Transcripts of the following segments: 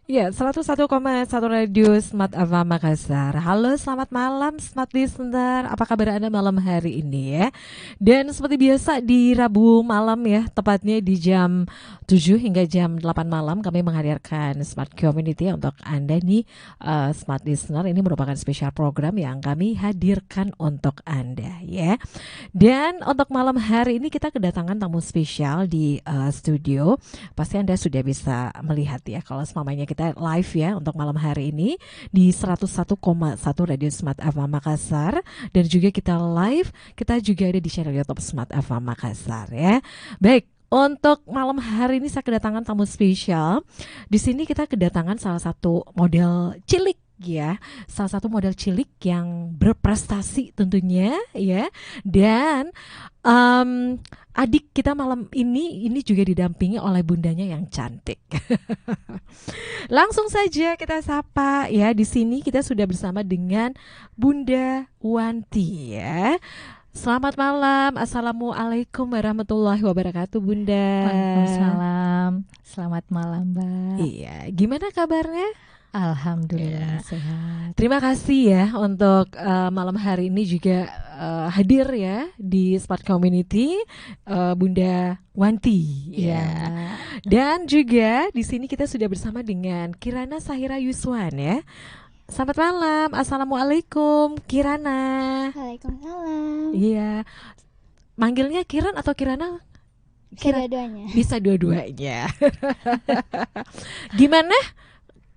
Ya, 101,1 Radio Smart FM Makassar. Halo, selamat malam Smart Listener. Apa kabar Anda malam hari ini ya? Dan seperti biasa di Rabu malam ya, tepatnya di jam 7 hingga jam 8 malam kami menghadirkan Smart Community untuk Anda nih Smart Listener. Ini merupakan spesial program yang kami hadirkan untuk Anda ya. Dan untuk malam hari ini kita kedatangan tamu spesial di studio. Pasti Anda sudah bisa melihat ya kalau semuanya kita live ya untuk malam hari ini di 101,1 Radio Smart FM Makassar, dan juga kita live, kita juga ada di channel YouTube Smart FM Makassar ya. Baik, untuk malam hari ini saya kedatangan tamu spesial. Di sini kita kedatangan salah satu model cilik ya, salah satu model cilik yang berprestasi tentunya ya. Dan adik kita malam ini juga didampingi oleh bundanya yang cantik. Langsung saja kita sapa ya. Di sini kita sudah bersama dengan Bunda Wanti ya. Selamat malam. Assalamualaikum warahmatullahi wabarakatuh, Bunda. Waalaikumsalam. Selamat malam, Mbak. Iya, gimana kabarnya? Alhamdulillah sehat. Terima kasih ya untuk malam hari ini juga hadir ya di Smart Community, Bunda Wanti. Iya. Dan juga di sini kita sudah bersama dengan Kirana Sahira Yuswan ya. Selamat malam. Assalamualaikum, Kirana. Waalaikumsalam. Iya. Manggilnya Kiran atau Kirana? Kedua-duanya. Bisa dua-duanya. Gimana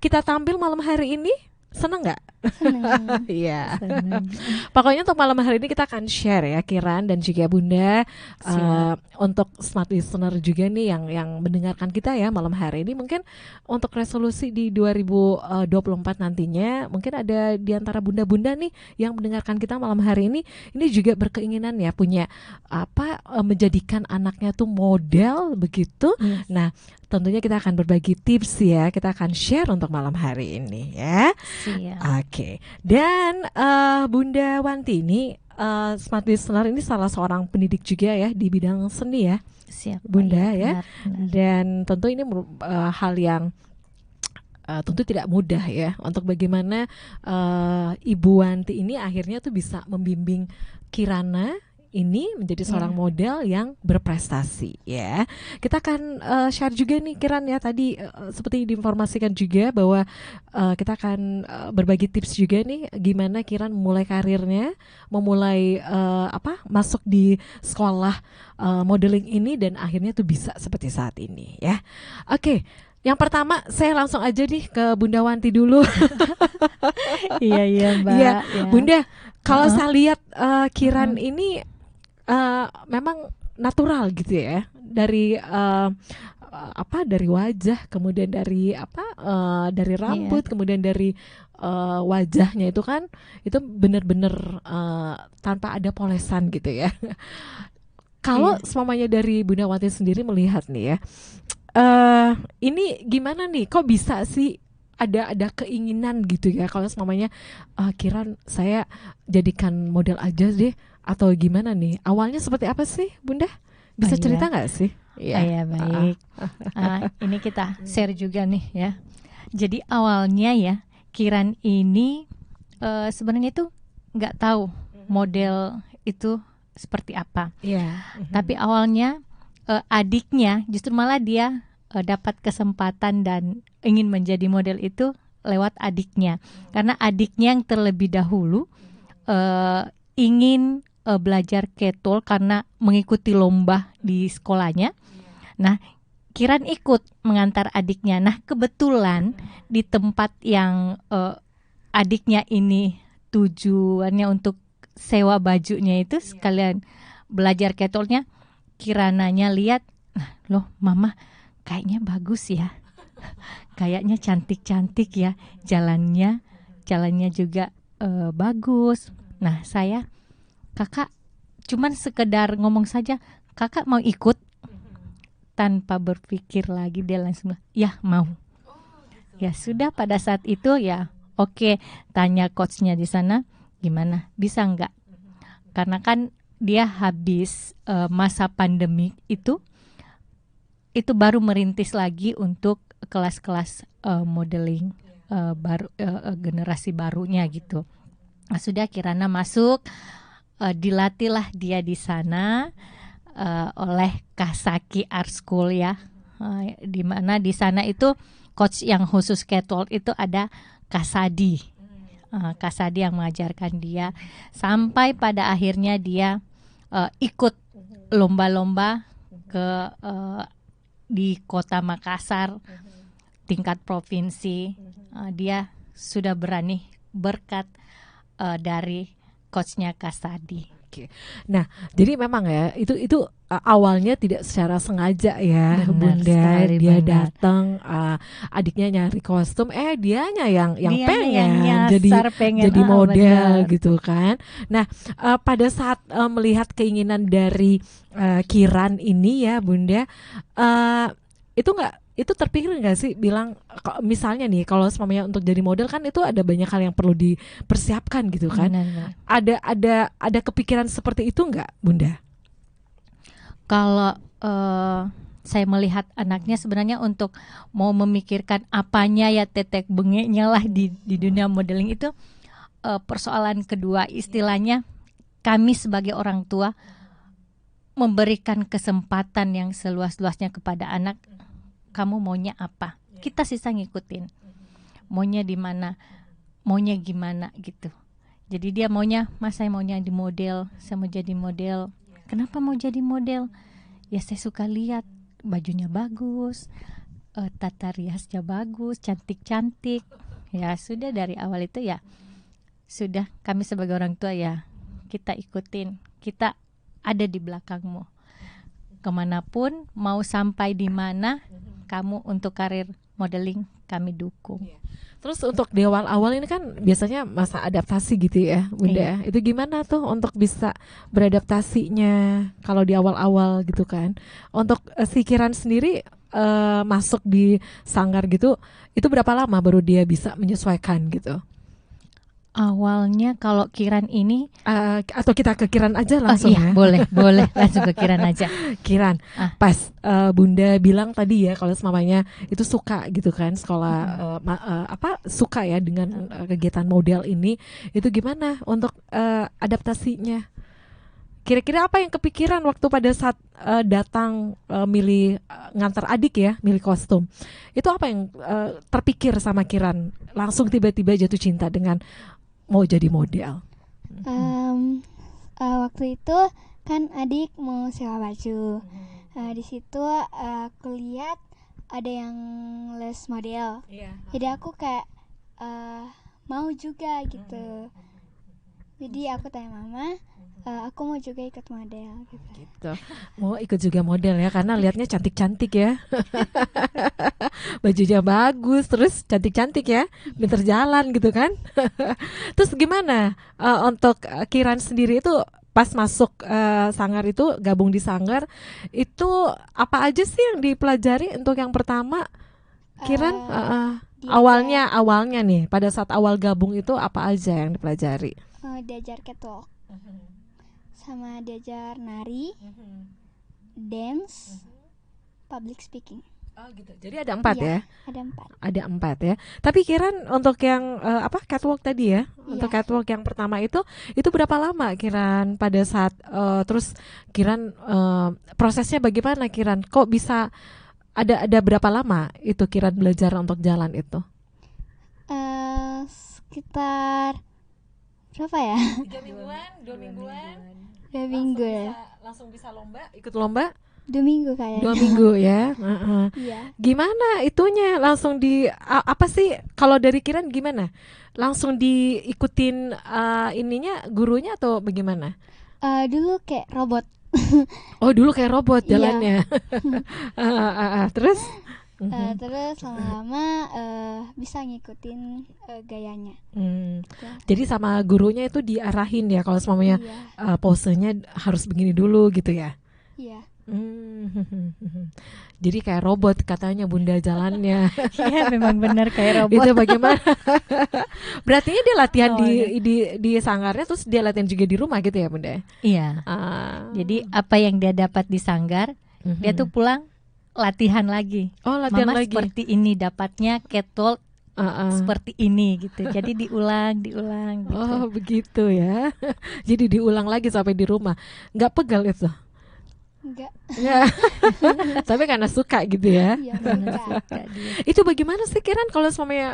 kita tampil malam hari ini? Seneng nggak? Senang. Iya. Senang. Pokoknya untuk malam hari ini kita akan share ya, Kiran dan juga Bunda, Siap. untuk smart listener juga nih yang mendengarkan kita ya malam hari ini. Mungkin untuk resolusi di 2024 nantinya, mungkin ada di antara bunda-bunda nih yang mendengarkan kita malam hari ini juga berkeinginan ya punya menjadikan anaknya tuh model begitu. Yes. Nah, tentunya kita akan berbagi tips ya, kita akan share untuk malam hari ini ya. Siap. Oke, dan Bunda Wanti ini smart listener ini salah seorang pendidik juga ya di bidang seni ya, Siap, Bunda Mbak. ya. Benar. Dan tentu ini hal yang tentu tidak mudah ya untuk bagaimana Ibu Wanti ini akhirnya tuh bisa membimbing Kirana ini menjadi seorang Iya. model yang berprestasi ya. Kita akan share juga nih Kiran ya, tadi seperti diinformasikan juga bahwa kita akan berbagi tips juga nih gimana Kiran memulai karirnya, memulai masuk di sekolah modeling ini dan akhirnya tuh bisa seperti saat ini ya. Oke, yang pertama saya langsung aja nih ke Bunda Wanti dulu. Iya, Mbak. Iya, Ya. Bunda, kalau Uh-uh. saya lihat Kiran ini memang natural gitu ya, dari dari wajah, kemudian dari dari rambut, kemudian dari wajahnya itu kan itu benar-benar tanpa ada polesan gitu ya. Kalau Iya. semuanya dari Bunda Wanti sendiri melihat nih ya, ini gimana nih? Kok bisa sih ada keinginan gitu ya? Kalau semuanya Kiran saya jadikan model aja deh, atau gimana nih? Awalnya seperti apa sih, Bunda? Bisa Iya. cerita nggak sih? Iya, baik. Ini kita share juga nih ya. Jadi awalnya ya, Kiran ini sebenarnya tuh nggak tahu model itu seperti apa. Iya. Tapi awalnya adiknya justru malah dia dapat kesempatan dan ingin menjadi model itu lewat adiknya. Karena adiknya yang terlebih dahulu ingin belajar ketol karena mengikuti lomba di sekolahnya. Nah, Kiran ikut mengantar adiknya. Nah, kebetulan di tempat yang adiknya ini tujuannya untuk sewa bajunya itu sekalian belajar ketolnya, Kirananya lihat, nah, loh mama kayaknya bagus ya, kayaknya cantik-cantik ya, jalannya juga bagus. Nah, kakak cuman sekedar ngomong saja, kakak mau ikut, tanpa berpikir lagi dia langsung bilang, ya mau. Ya sudah, pada saat itu ya oke, tanya coachnya di sana, gimana, bisa nggak? Karena kan dia habis masa pandemi itu baru merintis lagi untuk kelas-kelas modeling baru, generasi barunya gitu. Nah, sudah Kirana masuk, dilatihlah dia di sana oleh Kasaki Art School ya, di mana di sana itu coach yang khusus catwalk itu ada Kasadi. Kasadi yang mengajarkan dia sampai pada akhirnya dia ikut lomba-lomba ke di kota Makassar tingkat provinsi. Dia sudah berani berkat dari coachnya Kasadi. Oke. Nah, jadi memang ya itu awalnya tidak secara sengaja ya, Benar Bunda. sekali, Dia benar. datang, adiknya nyari kostum, dianya yang Dianya pengen yang jadi nyasar, pengen, model benar. gitu kan. Nah, pada saat melihat keinginan dari Kiran ini ya, Bunda, itu terpikir nggak sih bilang misalnya nih kalau semuanya untuk jadi model kan itu ada banyak hal yang perlu dipersiapkan gitu kan. Benar. Ada kepikiran seperti itu nggak, Bunda? Kalau saya melihat anaknya sebenarnya untuk mau memikirkan apanya ya tetek bengeknya lah di dunia modeling itu persoalan kedua, istilahnya kami sebagai orang tua memberikan kesempatan yang seluas-luasnya kepada anak. Kamu maunya apa? Kita sisa ngikutin. Maunya di mana? Maunya gimana gitu. Jadi dia maunya, Mas saya maunya di model, saya mau jadi model. Kenapa mau jadi model? Ya saya suka lihat bajunya bagus, tata riasnya bagus, cantik-cantik. Ya sudah dari awal itu ya sudah kami sebagai orang tua ya kita ikutin, kita ada di belakangmu. Kemanapun mau sampai di mana kamu untuk karir modeling kami dukung. Terus untuk di awal-awal ini kan biasanya masa adaptasi gitu ya, Bunda. Iya. Itu gimana tuh untuk bisa beradaptasinya kalau di awal-awal gitu kan? Untuk si Kiran sendiri masuk di sanggar gitu, itu berapa lama baru dia bisa menyesuaikan gitu? Awalnya kalau Kiran ini Atau kita ke Kiran aja langsung iya, ya? boleh langsung ke Kiran aja. Kiran, pas Bunda bilang tadi ya kalau mamanya itu suka gitu kan sekolah suka ya dengan kegiatan model ini, itu gimana untuk adaptasinya? Kira-kira apa yang kepikiran waktu pada saat datang milih ngantar adik ya, milih kostum? Itu apa yang terpikir sama Kiran? Langsung tiba-tiba jatuh cinta dengan mau jadi model? Waktu itu kan adik mau sewa baju. Di situ aku lihat ada yang les model. Jadi aku kayak mau juga gitu. Jadi aku tanya mama, aku mau juga ikut model gitu. Mau ikut juga model ya karena lihatnya cantik-cantik ya. Bajunya bagus, terus cantik-cantik ya, pinter jalan gitu kan. Terus gimana untuk Kiran sendiri itu pas masuk sanggar itu, gabung di sanggar itu apa aja sih yang dipelajari untuk yang pertama, Kiran? Awalnya nih pada saat awal gabung itu apa aja yang dipelajari? Diajar catwalk, sama diajar nari, dance, public speaking. Oh gitu. Jadi ada 4 ya? Ada 4. Ada 4 ya. Tapi Kiran untuk yang catwalk tadi ya? Iya. Untuk catwalk yang pertama itu berapa lama Kiran pada saat terus Kiran prosesnya bagaimana Kiran? Kok bisa ada berapa lama itu Kiran belajar untuk jalan itu? Sekitar berapa ya? 3 mingguan, 2 mingguan. 2 minggu ya. Langsung bisa lomba, ikut lomba? 2 minggu kayaknya. 2 minggu ya. Iya. Gimana itunya langsung apa sih kalau dari Kiran gimana? Langsung diikutin ininya gurunya atau bagaimana? Dulu kayak robot. Oh dulu kayak robot Iya. jalannya. Terus? Terus lama-lama bisa ngikutin gayanya. Jadi sama gurunya itu diarahin ya kalau semuanya Iya. posenya harus begini dulu gitu ya. Iya. Jadi kayak robot katanya Bunda jalannya. Iya memang benar kayak robot. Itu bagaimana? Berarti dia latihan Oh, di sanggarnya terus dia latihan juga di rumah gitu ya Bunda? Iya. Jadi apa yang dia dapat di sanggar, dia tuh pulang latihan lagi. Oh, latihan Mama lagi. seperti ini dapatnya catwalk seperti ini gitu. Jadi diulang gitu. Oh, begitu ya. Jadi diulang lagi sampai di rumah. Nggak pegal itu? Enggak. Nggak. Tapi karena suka gitu ya. Iya, Karena suka. suka dia. Itu bagaimana sih Kiran kalau semuanya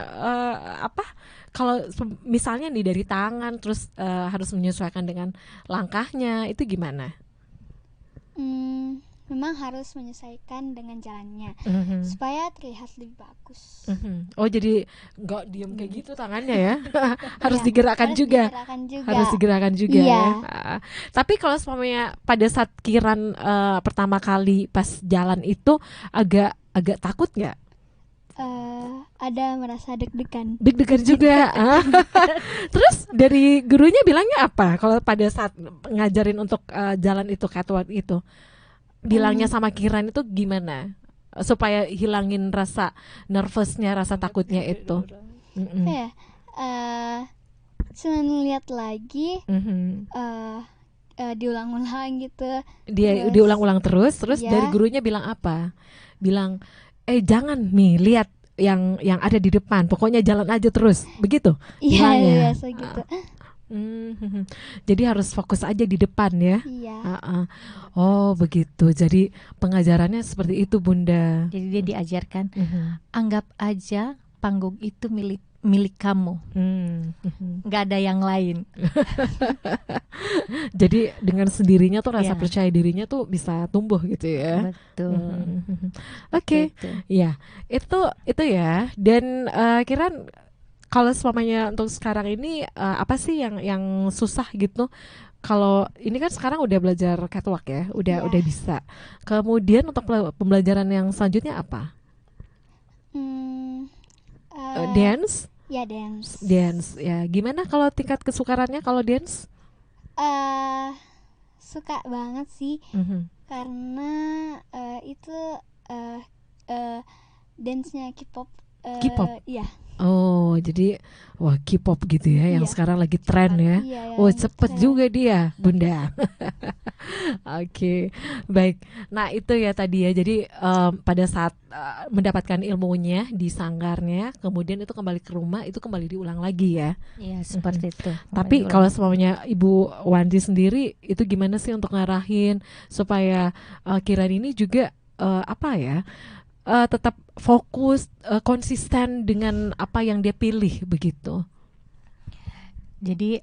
kalau misalnya nih dari tangan terus harus menyesuaikan dengan langkahnya itu gimana? Memang harus menyesuaikan dengan jalannya supaya terlihat lebih bagus. Oh, jadi nggak diem kayak gitu tangannya ya? Harus Iya, digerakkan harus juga. digerakkan juga. Harus digerakkan juga Iya. ya. Tapi kalau semuanya pada saat Kiran pertama kali pas jalan itu agak takut nggak? Ada merasa deg-degan. Deg-degan juga. Terus dari gurunya bilangnya apa? Kalau pada saat ngajarin untuk jalan itu catwalk itu, bilangnya sama Kiran itu gimana? Supaya hilangin rasa nervousnya, rasa takutnya itu. Ya, cuma lihat lagi, diulang-ulang gitu. Dia Terus- diulang-ulang terus Iya. dari gurunya bilang apa? Bilang, jangan nih lihat yang ada di depan. Pokoknya jalan aja terus. Begitu. Iya, Bilangnya. biasa gitu. Jadi harus fokus aja di depan ya. Iya. Oh, begitu. Jadi pengajarannya seperti itu, Bunda. Jadi dia diajarkan anggap aja panggung itu milik kamu, nggak ada yang lain. Jadi dengan sendirinya tuh rasa Iya. percaya dirinya tuh bisa tumbuh gitu ya. Betul. Oke. Gitu. Ya, itu ya. Dan Kiran, kalau semuanya untuk sekarang ini apa sih yang susah gitu? Kalau ini kan sekarang udah belajar catwalk ya, udah Iya. bisa. Kemudian untuk pembelajaran yang selanjutnya apa? Dance, Ya, dance. dance. Ya, gimana kalau tingkat kesukarannya kalau dance? Suka banget sih karena itu dance-nya K-pop. K-pop? Iya. Oh, jadi wah K-pop gitu ya, yang Iya. sekarang lagi tren ya. Iya, Oh, yang cepet tren. juga dia, Bunda. Oke, baik. Nah, itu ya tadi ya. Jadi pada saat mendapatkan ilmunya di sanggarnya, kemudian itu kembali ke rumah, itu kembali diulang lagi ya. Iya, seperti itu. Tapi Diulang. kalau semuanya Ibu Wandi sendiri, itu gimana sih untuk ngarahin supaya Kiran ini juga apa ya? Tetap fokus, konsisten dengan apa yang dia pilih begitu. Jadi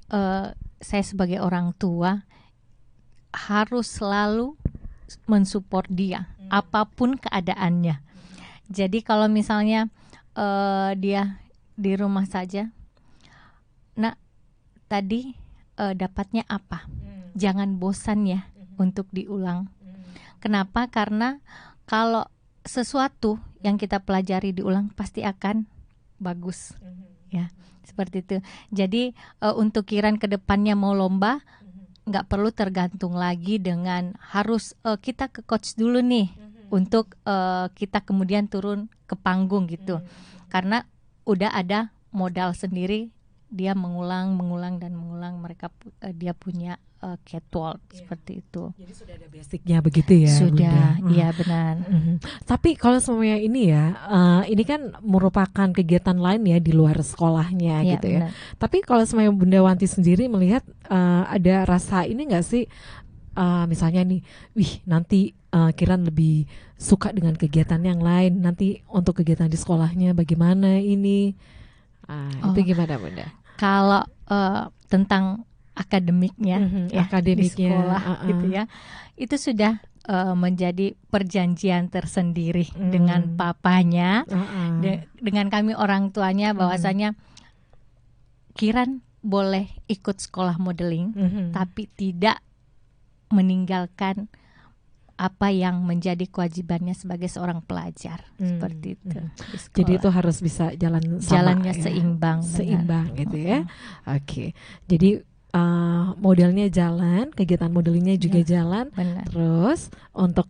saya sebagai orang tua harus selalu mensupport dia apapun keadaannya. Jadi kalau misalnya dia di rumah saja, nak tadi dapatnya apa? Jangan bosan ya untuk diulang. Kenapa? Karena kalau sesuatu yang kita pelajari diulang pasti akan bagus, ya seperti itu. Jadi untuk Kiran ke depannya mau lomba, nggak perlu tergantung lagi dengan harus kita ke coach dulu nih untuk kita kemudian turun ke panggung gitu, karena udah ada modal sendiri. Dia mengulang dan mengulang. Dia punya catwalk seperti itu. Jadi sudah ada basicnya begitu ya, Sudah, Bunda? iya benar. Tapi kalau semuanya ini ya, ini kan merupakan kegiatan lain ya di luar sekolahnya Iya, gitu ya. benar. Tapi kalau semuanya Bunda Wanti sendiri melihat ada rasa ini nggak sih, misalnya nih, wih nanti Kiran lebih suka dengan kegiatan yang lain, nanti untuk kegiatan di sekolahnya bagaimana ini? Itu gimana, Bunda? Kalau tentang akademiknya, ya, akademiknya, di sekolah gitu ya, itu sudah menjadi perjanjian tersendiri dengan papanya, dengan kami orang tuanya, bahwasanya Kiran boleh ikut sekolah modeling, tapi tidak meninggalkan apa yang menjadi kewajibannya sebagai seorang pelajar, seperti itu. Di sekolah. Jadi itu harus bisa jalan sama, jalannya ya? seimbang, seimbang gitu ya. Oke. Jadi modelnya jalan, kegiitan modelingnya juga jalan. Benar. Terus untuk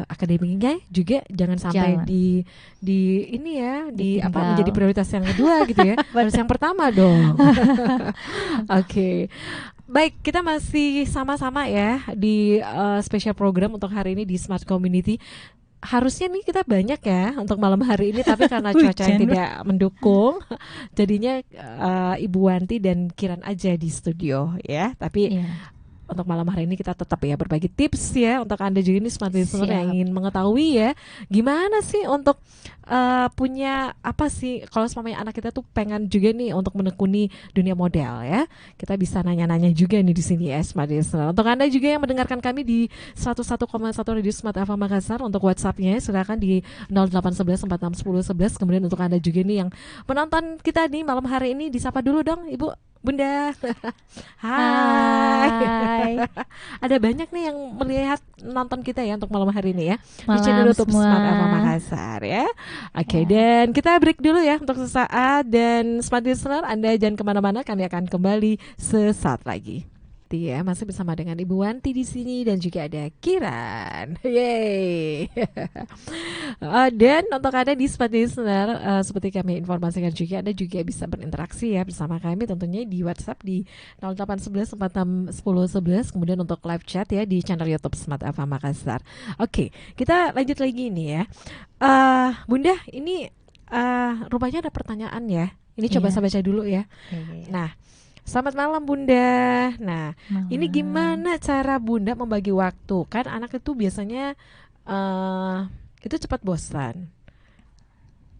akademiknya juga jangan sampai Jalan. di ini ya, di apa Ditinggal. menjadi prioritas yang kedua gitu ya. Harus yang pertama dong. Oke. Baik, kita masih sama-sama ya di special program untuk hari ini di Smart Community. harusnya nih kita banyak ya untuk malam hari ini, tapi karena cuaca yang Hujan. tidak mendukung, jadinya Ibu Wanti dan Kiran aja di studio ya. Tapi Iya. untuk malam hari ini kita tetap ya berbagi tips ya untuk Anda juga nih smart listener yang Siap. ingin mengetahui ya gimana sih untuk punya apa sih kalau semuanya anak kita tuh pengen juga nih untuk menekuni dunia model ya. Kita bisa nanya-nanya juga nih di sini ya smart listener. Untuk Anda juga yang mendengarkan kami di 101,1 Radio Smart FM Makassar, untuk WhatsApp-nya silakan di 0811 4610 11. Kemudian untuk Anda juga nih yang menonton kita nih malam hari ini, disapa dulu dong Ibu Bunda. Hai. Hai. Ada banyak nih yang melihat nonton kita ya untuk malam hari ini ya di Malam channel YouTube semua. Smart FM Makassar ya. Oke, Ya. dan kita break dulu ya untuk sesaat, dan Smart Listener Anda jangan kemana-mana, kami akan kembali sesaat lagi. Ya, masih bersama dengan Ibu Wanti di sini dan juga ada Kiran. Yeay. Dan untuk Anda di Smart Listener, seperti kami informasikan juga, Anda juga bisa berinteraksi ya bersama kami tentunya di WhatsApp di 0811 4610 11, kemudian untuk live chat ya di channel YouTube Smart FM Makassar. Oke, kita lanjut lagi ini ya. Bunda, ini rupanya ada pertanyaan ya. Ini coba Iya. saya baca dulu ya. Iya. Nah, selamat malam Bunda. Nah, ini Malam. gimana cara Bunda membagi waktu? Kan anak itu biasanya itu cepat bosan.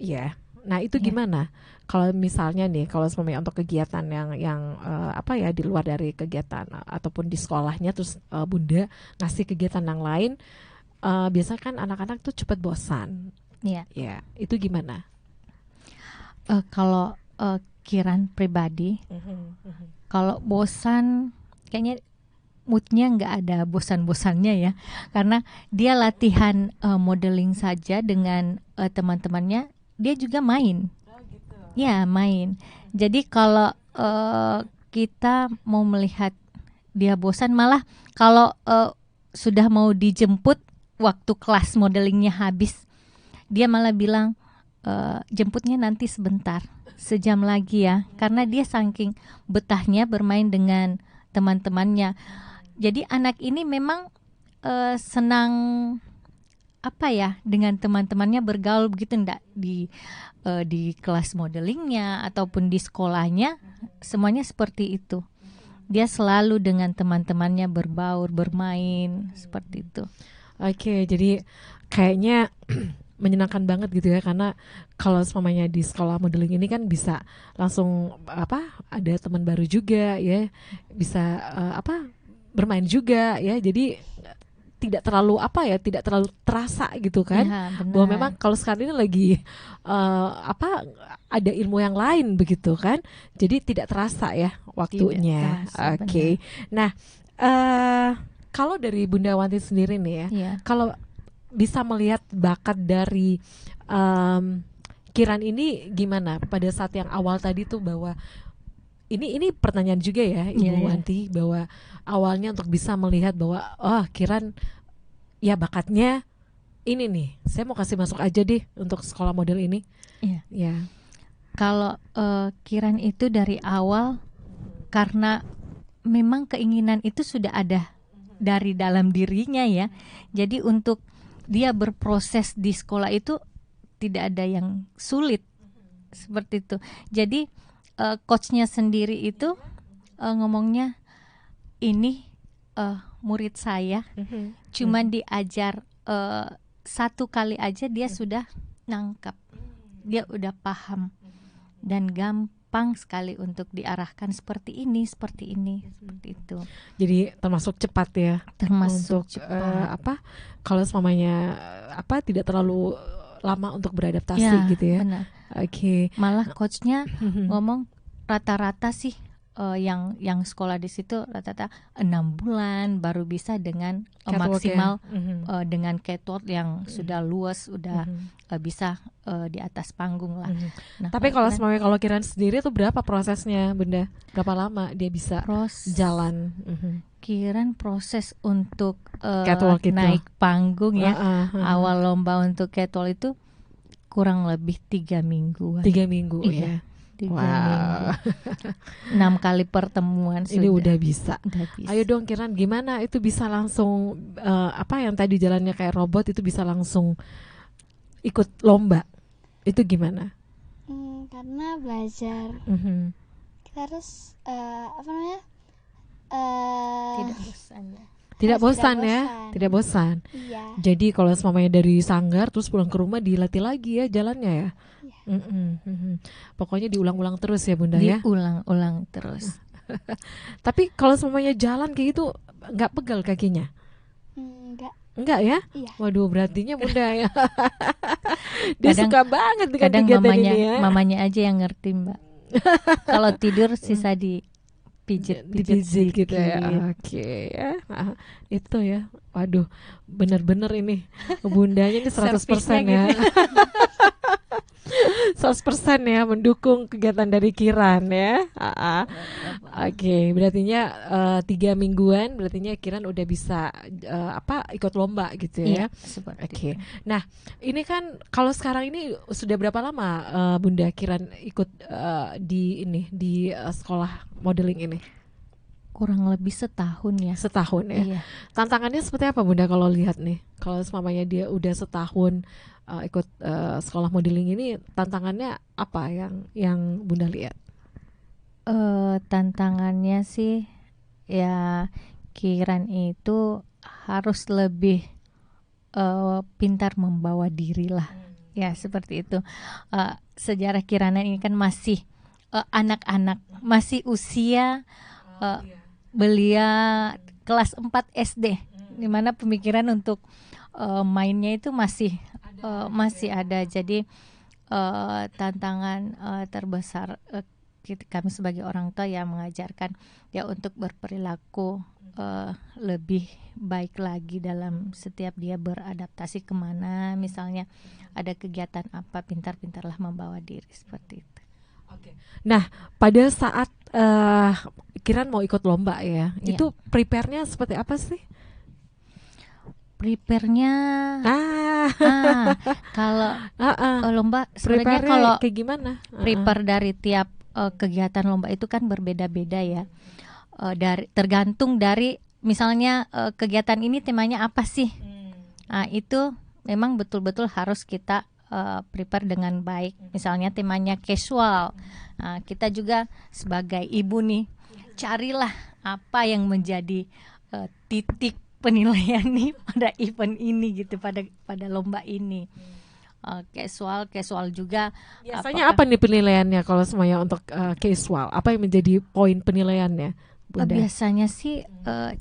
Iya. Nah, itu Iya. gimana? Kalau misalnya nih, kalau semuanya untuk kegiatan yang apa ya di luar dari kegiatan ataupun di sekolahnya, terus Bunda ngasih kegiatan yang lain, biasanya kan anak-anak tuh cepat bosan. Iya. Ya, itu gimana? Kalau Kiran pribadi, kalau bosan, kayaknya moodnya nggak ada bosan-bosannya ya, karena dia latihan modeling saja dengan teman-temannya, dia juga main. Ya, main. Jadi kalau kita mau melihat dia bosan, malah kalau sudah mau dijemput waktu kelas modelingnya habis, dia malah bilang jemputnya nanti sebentar, sejam lagi ya, karena dia saking betahnya bermain dengan teman-temannya. Jadi anak ini memang senang apa ya dengan teman-temannya bergaul begitu, enggak di kelas modelingnya ataupun di sekolahnya, semuanya seperti itu. Dia selalu dengan teman-temannya berbaur, bermain seperti itu. Oke, jadi kayaknya menyenangkan banget gitu ya, karena kalau semuanya di sekolah modeling ini kan bisa langsung ada teman baru juga ya, bisa bermain juga ya, jadi tidak terlalu tidak terlalu terasa gitu kan. Ya, benar. Bahwa memang kalau sekarang ini lagi ada ilmu yang lain begitu kan, jadi tidak terasa ya waktunya. Tidak terasa, Oke. Nah, kalau dari Bunda Wanti sendiri nih ya, Iya. kalau bisa melihat bakat dari Kiran ini gimana pada saat yang awal tadi tuh, bahwa ini pertanyaan juga ya Ibu Iya, iya. Wanti, bahwa awalnya untuk bisa melihat bahwa Kiran ya bakatnya ini nih, saya mau kasih masuk aja deh untuk sekolah model ini. Iya. Ya. Kalau Kiran itu dari awal, karena memang keinginan itu sudah ada dari dalam dirinya ya. Jadi untuk dia berproses di sekolah itu tidak ada yang sulit seperti itu. Jadi coachnya sendiri itu ngomongnya, ini murid saya cuman diajar satu kali aja dia sudah nangkap, dia udah paham dan gampang sekali untuk diarahkan seperti ini seperti itu. Jadi termasuk cepat ya. Termasuk Untuk cepat. kalau semuanya tidak terlalu lama untuk beradaptasi Ya, gitu ya. benar. Oke. Malah coachnya ngomong rata-rata sih yang sekolah di situ rata-rata 6 bulan baru bisa dengan Catwalk maksimal ya. dengan catwalk yang sudah luas, udah bisa di atas panggung lah. Nah, Tapi kalau Kiran semuanya, kalau Kiran sendiri tuh berapa prosesnya Bunda? Berapa lama dia bisa jalan? Kiran proses untuk Catwalk itu. naik panggung ya. Awal Awal lomba untuk catwalk itu kurang lebih 3 mingguan. 3 minggu Iya. ya. 3 Wow. minggu. 6 kali pertemuan Ini udah bisa. Udah bisa. Ayo dong Kiran, gimana itu bisa langsung yang tadi jalannya kayak robot itu bisa langsung ikut lomba? Itu gimana? Karena belajar kita harus apa namanya? Tidak bosan ya. Tidak bosan ya, tidak bosan. Iya. Jadi kalau semuanya dari sanggar terus pulang ke rumah dilatih lagi ya jalannya ya. Pokoknya diulang-ulang terus ya Bunda ya. Diulang-ulang terus. Tapi kalau semuanya jalan kayak gitu nggak pegal kakinya? Enggak ya? Iya. Waduh, berartinya Bunda ya. Dia suka banget dengan kadang kegiatan mamanya, ini ya. mamanya aja yang ngerti Mbak. Kalau tidur sisa dipijit gitu ya. Oke ya. Nah, itu ya. Waduh, bener-bener ini Bundanya ini 100% ya. 100% ya mendukung kegiatan dari Kiran ya. Oke, berartinya 3 mingguan berartinya Kiran udah bisa ikut lomba gitu ya. Oke. Nah, ini kan kalau sekarang ini sudah berapa lama Bunda Kiran ikut di sekolah modeling ini? Kurang lebih setahun ya. Setahun ya. Iya. Tantangannya seperti apa Bunda kalau lihat nih? Kalau semuanya dia udah setahun ikut sekolah modeling ini, tantangannya apa yang Bunda lihat? Tantangannya sih ya Kiran itu harus lebih pintar membawa diri lah. Ya seperti itu. Sejarah Kirana ini kan masih anak-anak, masih usia belia kelas 4 SD, dimana pemikiran untuk mainnya itu masih ada. Jadi tantangan terbesar kami sebagai orang tua ya mengajarkan ya untuk berperilaku lebih baik lagi dalam setiap dia beradaptasi kemana, misalnya ada kegiatan apa, pintar-pintarlah membawa diri seperti itu. Nah, pada saat Kiran mau ikut lomba ya, itu prepare-nya seperti apa sih? Prepare-nya kalau lomba sebenarnya kalau kayak gimana? Prepare dari tiap kegiatan lomba itu kan berbeda-beda ya. Tergantung dari misalnya kegiatan ini temanya apa sih? Nah, itu memang betul-betul harus kita prepare dengan baik. Misalnya temanya casual, kita juga sebagai ibu nih carilah apa yang menjadi titik penilaian nih pada event ini gitu, pada lomba ini. Casual juga. Biasanya apa nih penilaiannya kalau semuanya untuk casual? Apa yang menjadi poin penilaiannya, Bunda? Biasanya sih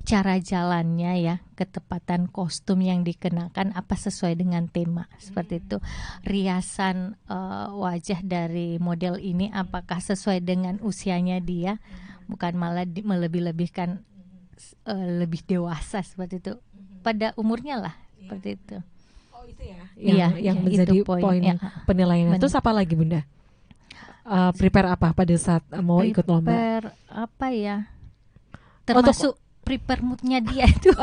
cara jalannya ya, ketepatan kostum yang dikenakan apa sesuai dengan tema seperti itu. Riasan wajah dari model ini apakah sesuai dengan usianya dia, bukan malah melebih-lebihkan lebih dewasa seperti itu. Pada umurnya lah seperti itu. Oh itu ya. Yang menjadi poin penilaian. Terus apa lagi Bunda? Prepare apa pada saat mau ikut lomba? Prepare apa ya? Termasuk prepare moodnya dia itu.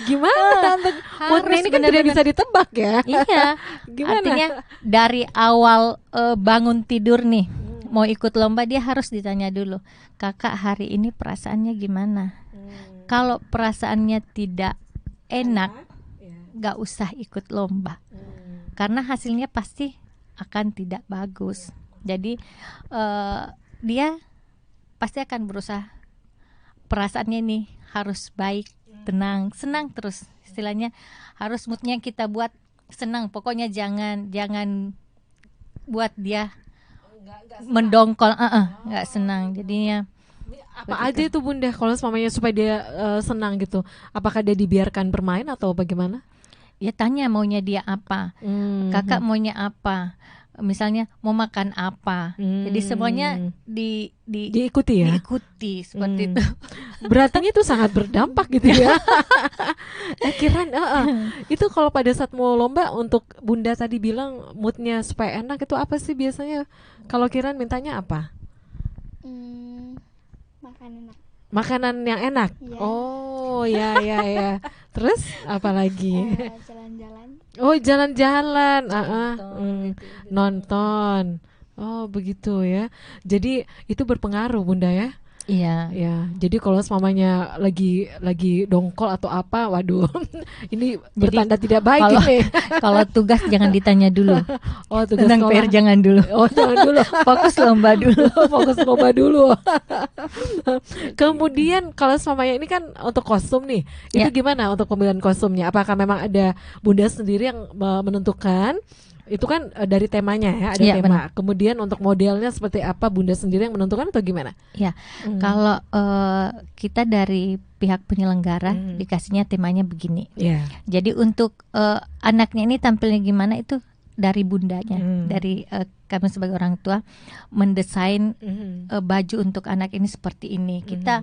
Gimana tante? Moodnya ini kan tidak bisa ditebak ya. Iya. Gimana? Artinya dari awal bangun tidur nih, mau ikut lomba dia harus ditanya dulu, kakak hari ini perasaannya gimana? Kalau perasaannya tidak enak, gak usah ikut lomba, karena hasilnya pasti akan tidak bagus. Jadi dia pasti akan berusaha perasaannya nih harus baik, tenang, senang terus. Istilahnya harus moodnya kita buat senang. Pokoknya jangan buat dia mendongkol, nggak senang. Jadinya apa aja itu Bunda kalau semuanya supaya dia senang gitu? Apakah dia dibiarkan bermain atau bagaimana? Ya tanya maunya dia apa, kakak maunya apa. Misalnya mau makan apa, jadi semuanya diikuti ya, diikuti seperti itu. Berarti itu sangat berdampak gitu ya. Kiran, itu kalau pada saat mau lomba untuk Bunda tadi bilang moodnya supaya enak itu apa sih biasanya? Kalau Kiran mintanya apa? Makanan yang enak. Ya. Oh ya. Terus apa lagi? Jalan-jalan. Oh jalan-jalan, nonton. Oh begitu ya. Jadi itu berpengaruh Bunda ya. Iya. Ya, jadi kalau mamanya lagi dongkol atau apa, waduh, ini bertanda tidak baik kalau ini. kalau tugas jangan ditanya dulu. Oh, tugas Tentang sekolah. PR jangan dulu. Oh, jangan dulu. Fokus lomba dulu. Fokus lomba dulu. Kemudian kalau mamanya ini kan untuk kostum nih, itu Ya. gimana untuk pemilihan kostumnya? Apakah memang ada bunda sendiri yang menentukan? Itu kan dari temanya ya, ada Iya, tema. Kemudian untuk modelnya seperti apa, bunda sendiri yang menentukan atau gimana? Ya, Hmm. kalau kita dari pihak penyelenggara dikasihnya temanya begini. Ya. Jadi untuk anaknya ini tampilnya gimana itu dari bundanya, dari kami sebagai orang tua mendesain baju untuk anak ini seperti ini. Kita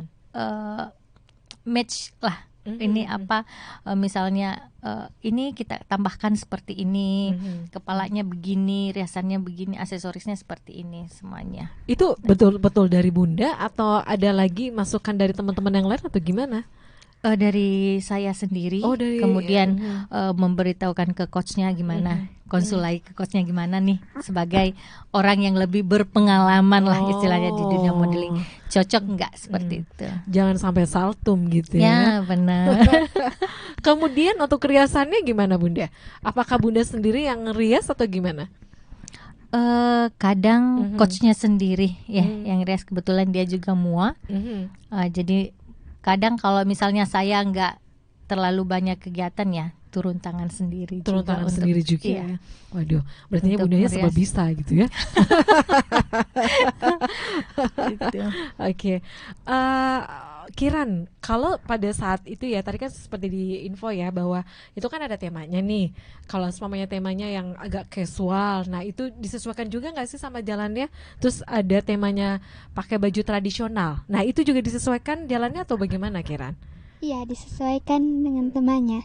match lah. Ini apa misalnya ini kita tambahkan seperti ini, kepalanya begini, riasannya begini, aksesorisnya seperti ini semuanya. Itu betul-betul dari bunda atau ada lagi masukan dari teman-teman yang lain atau gimana? Dari saya sendiri, Oh, dari- kemudian memberitahukan ke coachnya gimana, konsulai ke coachnya gimana nih Sebagai orang yang lebih berpengalaman lah istilahnya di dunia modeling, cocok nggak seperti itu. Jangan sampai saltum gitu Ya ya. benar. Kemudian untuk riasannya gimana bunda? Apakah bunda sendiri yang ngerias atau gimana? Kadang coachnya sendiri ya yang rias, kebetulan dia juga mua. Jadi kadang kalau misalnya saya nggak terlalu banyak kegiatan ya turun tangan sendiri. Turun juga tangan untuk- sendiri juga. iya. Ya. Waduh, berarti Untuk bundanya serba merias. bisa gitu ya. Gitu. Oke, Kiran, kalau pada saat itu ya tadi kan seperti di info ya bahwa itu kan ada temanya nih. Kalau semuanya temanya yang agak casual, nah itu disesuaikan juga nggak sih sama jalannya? Terus ada temanya pakai baju tradisional, nah itu juga disesuaikan jalannya atau bagaimana, Kiran? Iya, disesuaikan dengan temannya.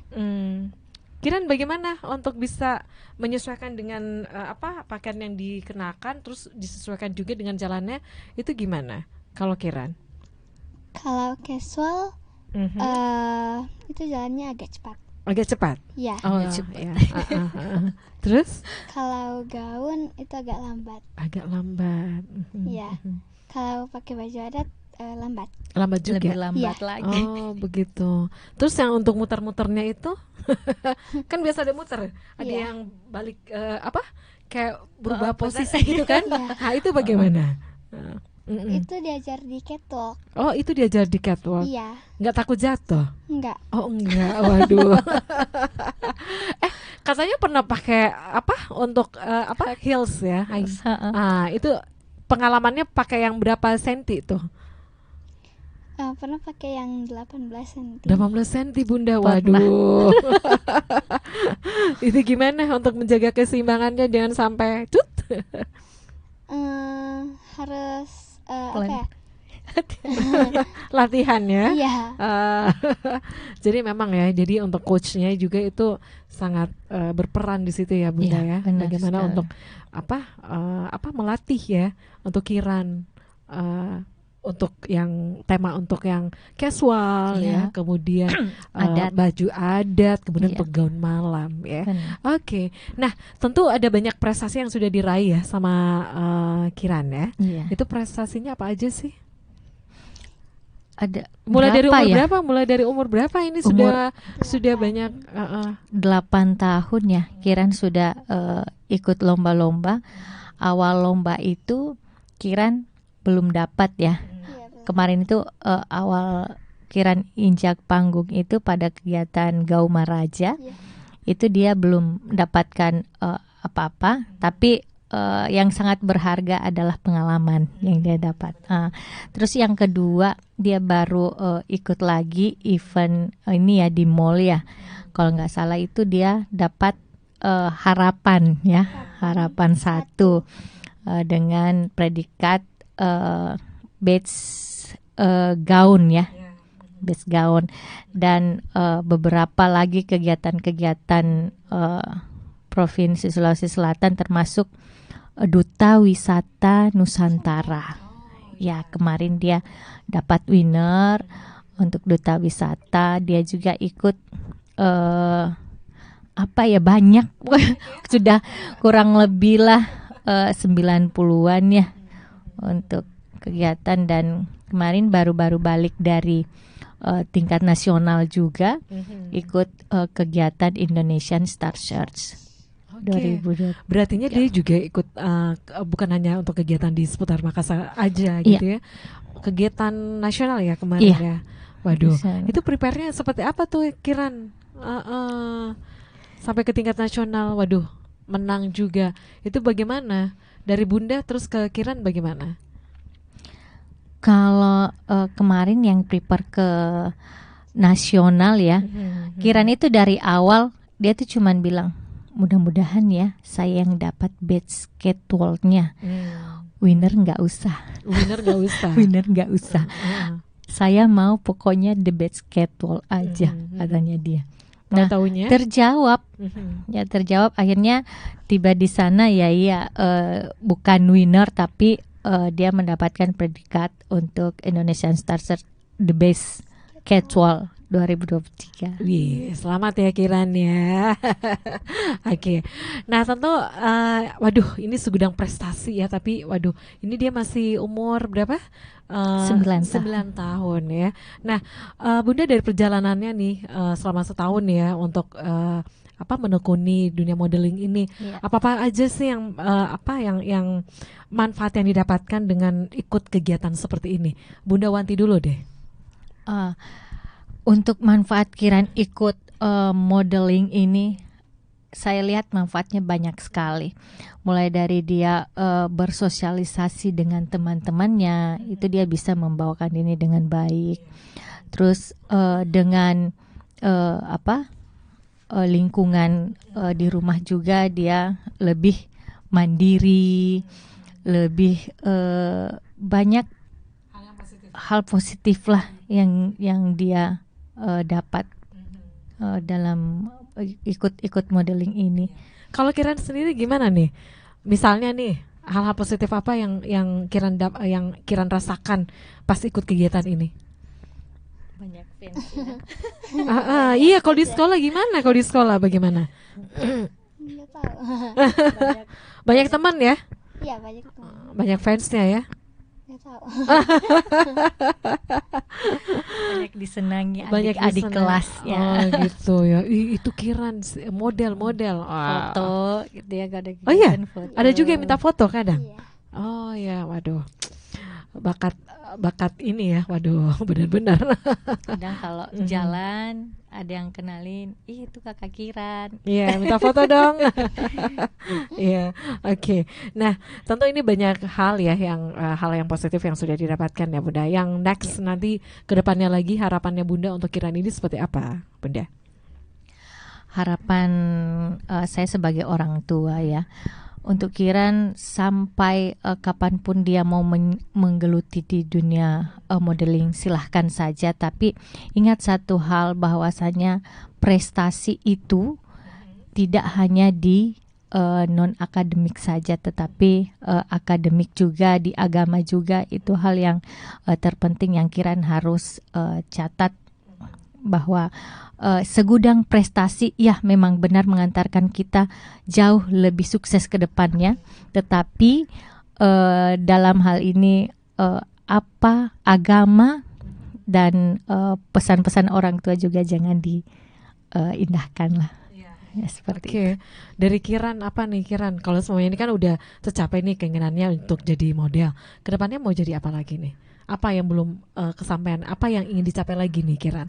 Kiran bagaimana untuk bisa menyesuaikan dengan apa pakaian yang dikenakan, terus disesuaikan juga dengan jalannya, itu gimana? Kalau Kiran? Kalau casual itu jalannya agak cepat. Agak cepat. Iya. Oh, Agak cepat. ya. Terus Kalau gaun itu agak lambat. agak lambat. Iya. Kalau pakai baju adat lambat. Lambat juga. Lebih lambat Iya. lagi. Oh, begitu. Terus yang untuk muter-muternya itu kan biasa ada muter, ada Iya. yang balik apa? Kayak berubah Apa posisi sih? gitu kan? Iya. Nah, itu bagaimana? Itu diajar di catwalk. Oh, itu diajar di catwalk. Iya. Nggak takut jatuh? Enggak. Oh, enggak. Waduh. Katanya pernah pakai apa untuk apa heels ya? Heeh. Ah, itu pengalamannya pakai yang berapa senti tuh? Pernah pakai yang 18 cm. 18 senti bunda, Pernah. waduh. Itu gimana untuk menjaga keseimbangannya jangan sampai cut? Harus apa Pelan. ya? Latihan ya. Iya. Jadi memang ya, jadi untuk coachnya juga itu sangat berperan di situ ya bunda Iya, ya. benar Bagaimana sekali. untuk apa melatih ya untuk Kiran. Untuk yang tema untuk yang casual ya, Iya. kemudian Adat. baju adat, kemudian Iya. untuk gaun malam ya. Benar. Oke, nah tentu ada banyak prestasi yang sudah diraih ya sama Kiran ya. Iya. Itu prestasinya apa aja sih? Ada Mulai dari berapa umur ya? berapa? Mulai dari umur berapa ini sudah banyak? 8 tahun ya Kiran sudah ikut lomba-lomba. Awal lomba itu Kiran belum dapat ya. Iya, betul. Kemarin itu awal Kiran injak panggung itu pada kegiatan Gauma Raja. Iya. Itu dia belum mendapatkan apa-apa, tapi yang sangat berharga adalah pengalaman yang dia dapat. Terus yang kedua dia baru ikut lagi event ini ya di mall ya. Kalau nggak salah itu dia dapat harapan ya, harapan 1 dengan predikat batch gaun ya, batch gaun, dan beberapa lagi kegiatan-kegiatan Provinsi Sulawesi Selatan termasuk Duta Wisata Nusantara. Ya, kemarin dia dapat winner untuk Duta Wisata. Dia juga ikut apa ya, banyak sudah kurang lebih lah 90-an ya untuk kegiatan dan kemarin baru-baru balik dari tingkat nasional juga ikut kegiatan Indonesian Star Search 2020. Berartinya dia juga ikut bukan hanya untuk kegiatan di seputar Makassar aja gitu ya. Kegiatan nasional ya kemarin ya. Waduh, itu prepare-nya seperti apa tuh Kiran? Sampai ke tingkat nasional, waduh, menang juga. Itu bagaimana? Dari Bunda terus ke Kiran bagaimana? Kalau kemarin yang prepare ke nasional ya, Kiran itu dari awal dia tuh cuman bilang, mudah-mudahan ya saya yang dapat badge catwalk-nya. Winner nggak usah. Winner nggak usah. Saya mau pokoknya the badge catwalk aja, katanya dia. Nah, terjawab. Ya terjawab, akhirnya tiba di sana ya bukan winner tapi dia mendapatkan predikat untuk Indonesian Star Search the best catwalk 2023. Wih, selamat ya Kiran ya. Oke. Nah, tentu waduh, ini segudang prestasi ya, tapi waduh, ini dia masih umur berapa? 9 tahun ya. Nah, Bunda dari perjalanannya nih selama setahun ya untuk menekuni dunia modeling ini. Apa aja sih yang yang manfaat yang didapatkan dengan ikut kegiatan seperti ini? Bunda Wanti dulu deh. Untuk manfaat Kiran ikut modeling ini, saya lihat manfaatnya banyak sekali. Mulai dari dia bersosialisasi dengan teman-temannya, itu dia bisa membawakan ini dengan baik. Terus dengan lingkungan di rumah juga dia lebih mandiri, lebih banyak hal positif lah yang dia dapat dalam ikut modeling ini. Kalau Kiran sendiri gimana nih? Misalnya nih hal-hal positif apa yang Kiran rasakan pas ikut kegiatan ini? Banyak fans ya. Iya, kalau di sekolah gimana? Kalau di sekolah bagaimana? Nggak tahu. Banyak teman ya? Iya, banyak teman. Banyak fansnya ya? Nggak tahu. Banyak disenangi Banyak adik-adik kelas ya. Oh gitu ya. Itu Kiran model. Foto gitu ya, ada Oh iya, foto. ada juga yang minta foto kadang. Iya. Oh ya, waduh. Bakat ini ya, waduh, benar-benar. Kadang kalau jalan ada yang kenalin, itu kakak Kiran. Iya, minta foto dong. Iya, oke. Nah, tentu ini banyak hal ya hal yang positif yang sudah didapatkan ya Bunda. Yang next nanti kedepannya lagi harapannya Bunda untuk Kiran ini seperti apa, Bunda? Harapan saya sebagai orang tua ya, untuk Kiran sampai kapanpun dia mau menggeluti di dunia modeling silahkan saja, tapi ingat satu hal, bahwasanya prestasi itu tidak hanya di non akademik saja, tetapi akademik juga, di agama juga. Itu hal yang terpenting yang Kiran harus catat, bahwa segudang prestasi ya memang benar mengantarkan kita jauh lebih sukses ke depannya, tetapi dalam hal ini agama dan pesan-pesan orang tua juga jangan diindahkan lah. Ya, seperti itu. Dari Kiran apa nih Kiran? Kalau semuanya ini kan udah tercapai nih keinginannya untuk jadi model. Kedepannya mau jadi apa lagi nih? Apa yang belum kesampaian? Apa yang ingin dicapai lagi nih Kiran?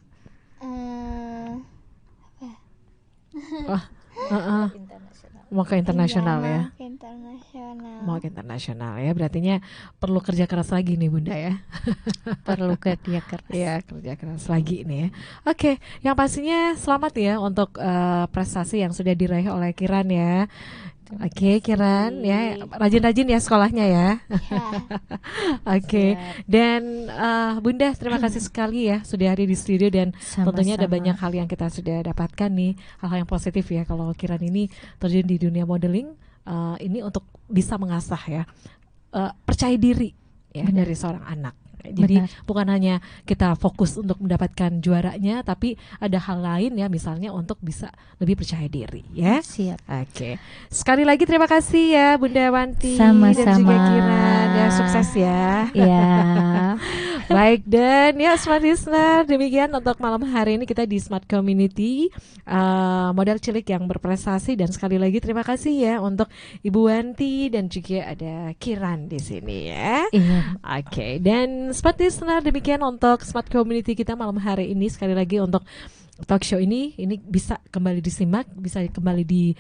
Mau ke internasional ya? Mau ke internasional ya. Berartinya perlu kerja keras lagi nih Bunda ya. Perlu kerja keras. Ya, kerja keras lagi nih ya. Oke, yang pastinya selamat ya untuk prestasi yang sudah diraih oleh Kiran ya. Oke, Kiran ya, rajin-rajin ya sekolahnya ya. Oke. Dan Bunda terima kasih sekali ya sudah hadir di studio, dan tentunya ada banyak hal yang kita sudah dapatkan nih, hal-hal yang positif ya kalau Kiran ini terjun di dunia modeling ini untuk bisa mengasah ya percaya diri ya dari seorang anak Jadi Benar. bukan hanya kita fokus untuk mendapatkan juaranya, tapi ada hal lain ya, misalnya untuk bisa lebih percaya diri ya. Siap. Oke, sekali lagi terima kasih ya Bunda Wanti dan juga Sama-sama. Kiran, ya sukses ya. Ya. Baik, dan ya Smart Listener, demikian untuk malam hari ini kita di Smart Community, modal cilik yang berprestasi. Dan sekali lagi terima kasih ya untuk Ibu Wanti dan juga ada Kiran di sini ya. Iya. Oke, dan Smart Listener, demikian untuk Smart Community kita malam hari ini. Sekali lagi untuk talk show ini bisa kembali disimak, bisa kembali di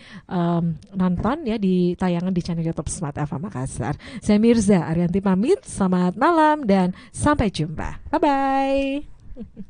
nonton ya di tayangan di channel YouTube Smart FM Makassar. Saya Mirza Arianti pamit, selamat malam dan sampai jumpa. Bye bye.